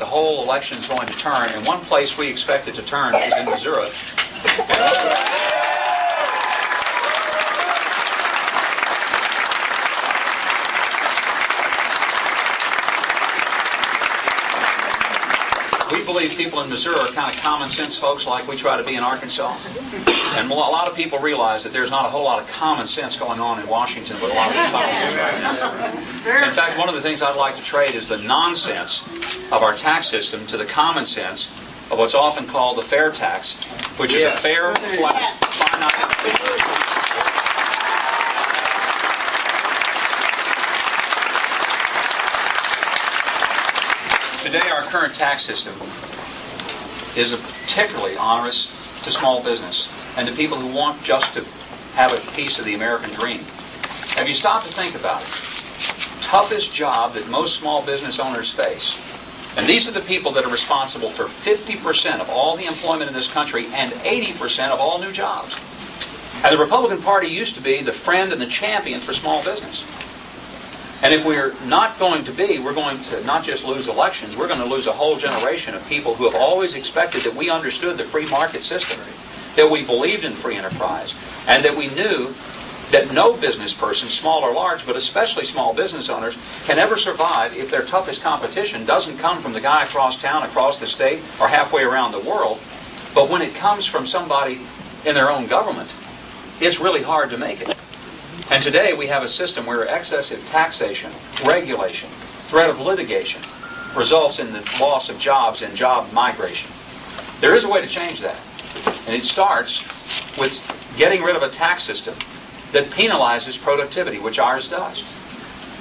the whole election is going to turn, and one place we expect it to turn is in Missouri. We believe people in Missouri are kind of common sense folks like we try to be in Arkansas. And a lot of people realize that there's not a whole lot of common sense going on in Washington with a lot of these policies right now. In fact, one of the things I'd like to trade is the nonsense of our tax system to the common sense of what's often called the fair tax, which is a fair, flat, finite. Today, our current tax system is particularly onerous to small business and to people who want just to have a piece of the American dream. Have you stopped to think about it? Toughest job that most small business owners face. And these are the people that are responsible for 50% of all the employment in this country and 80% of all new jobs. And the Republican Party used to be the friend and the champion for small business. And if we're not going to be, we're going to not just lose elections, we're going to lose a whole generation of people who have always expected that we understood the free market system, that we believed in free enterprise, and that we knew that no business person, small or large, but especially small business owners, can ever survive if their toughest competition doesn't come from the guy across town, across the state, or halfway around the world, but when it comes from somebody in their own government. It's really hard to make it. And today we have a system where excessive taxation, regulation, threat of litigation results in the loss of jobs and job migration. There is a way to change that. And it starts with getting rid of a tax system that penalizes productivity, which ours does.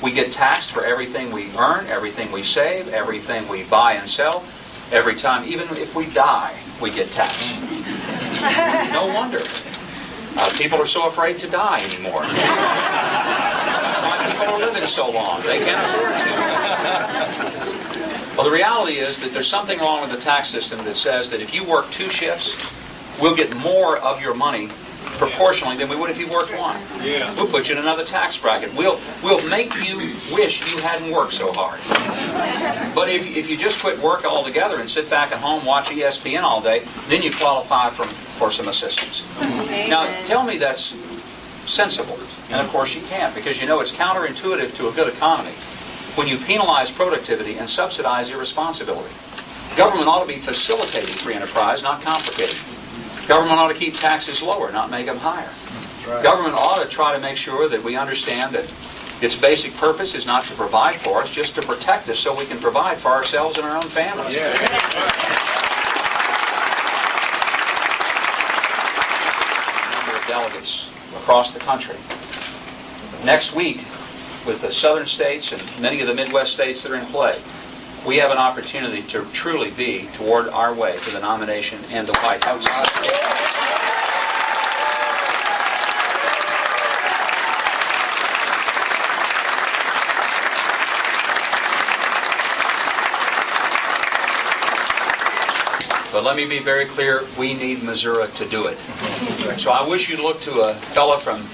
We get taxed for everything we earn, everything we save, everything we buy and sell. Every time, even if we die, we get taxed. No wonder. People are so afraid to die anymore. That's why people are living so long. They can't afford to. Well, the reality is that there's something wrong with the tax system that says that if you work 2 shifts, we'll get more of your money proportionally than we would if you worked 1. Yeah. We'll put you in another tax bracket. We'll make you wish you hadn't worked so hard. But if you just quit work altogether and sit back at home, watch ESPN all day, then you qualify for some assistance. Amen. Now, tell me that's sensible. And of course you can't, because you know it's counterintuitive to a good economy when you penalize productivity and subsidize irresponsibility. Government ought to be facilitating free enterprise, not complicating. Government ought to keep taxes lower, not make them higher. Right. Government ought to try to make sure that we understand that its basic purpose is not to provide for us, just to protect us so we can provide for ourselves and our own families. Yeah. A number of delegates across the country. Next week, with the southern states and many of the Midwest states that are in play, we have an opportunity to truly be toward our way to the nomination and the White House. But let me be very clear, we need Missouri to do it. So I wish you'd look to a fellow from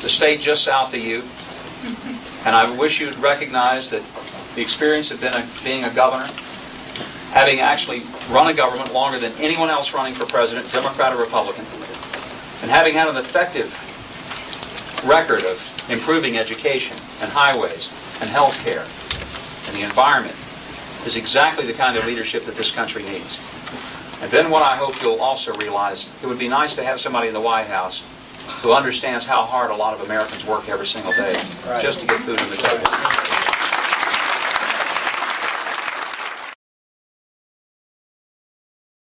the state just south of you, and I wish you'd recognize that the experience of being a governor, having actually run a government longer than anyone else running for president, Democrat or Republican, and having had an effective record of improving education and highways and health care and the environment, is exactly the kind of leadership that this country needs. And then what I hope you'll also realize, it would be nice to have somebody in the White House who understands how hard a lot of Americans work every single day just to get food on the table.